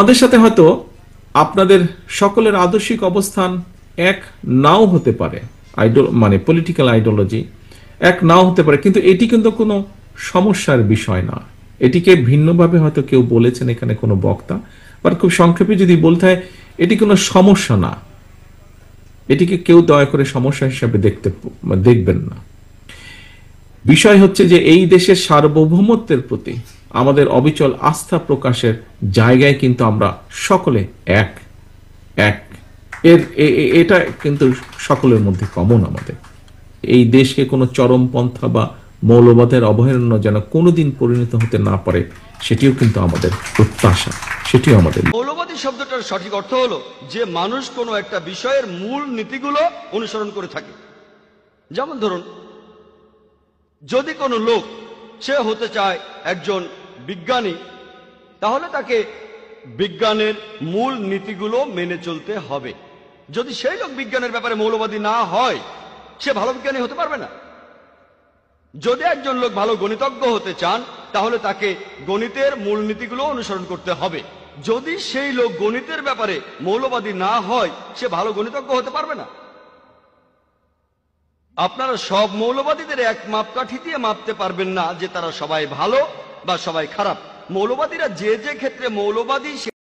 আমাদের সাথে হয়তো আপনাদের সকলের আদর্শিক অবস্থান এক নাও হতে পারে, মানে পলিটিক্যাল আইডিওলজি এক নাও হতে পারে, কিন্তু এটি কিন্তু কোনো সমস্যার বিষয় না। এটিকে ভিন্নভাবে হয়তো কেউ বলেছেন এখানে কোনো বক্তা, বাট খুব সংক্ষেপে যদি বলতে হয়, এটি কোনো সমস্যা না। এটিকে কেউ দয়া করে সমস্যা হিসাবে দেখবেন না। বিষয় হচ্ছে যে এই দেশের সার্বভৌমত্বের প্রতি আমাদের অবিচল আস্থা প্রকাশের জায়গায় কিন্তু আমরা সকলে এক এক এটা কিন্তু সকলের মধ্যে কমন। আমাদের এই দেশকে কোনো চরমপন্থা বা মৌলবাদের অভয়ারণ্য যেন কোনোদিন পরিণত হতে না পারে, সেটিও কিন্তু আমাদের প্রত্যাশা, সেটিও আমাদের। মৌলবাদী শব্দটার সঠিক অর্থ হলো যে মানুষ কোনো একটা বিষয়ের মূল নীতিগুলো অনুসরণ করে থাকে। যেমন ধরুন, যদি কোনো লোক সে হতে চায় একজন বিজ্ঞানী, তাহলে তাকে বিজ্ঞানের মূল নীতিগুলো মেনে চলতে হবে। যদি সেই লোক বিজ্ঞানের ব্যাপারে মৌলবাদী না হয়, সে ভালো বিজ্ঞানী হতে পারবে না। যদি একজন লোক ভালো গণিতজ্ঞ হতে চান, তাহলে তাকে গণিতের মূলনীতিগুলো অনুসরণ করতে হবে। যদি সেই লোক গণিতের ব্যাপারে মৌলবাদী না হয়, সে ভালো গণিতজ্ঞ হতে পারবে না। আপনারা সব মৌলবাদীদের এক মাপকাঠি দিয়ে মাপতে পারবেন না যে তারা সবাই ভালো বা সবাই খারাপ। মৌলবাদীরা যে যে ক্ষেত্রে মৌলবাদী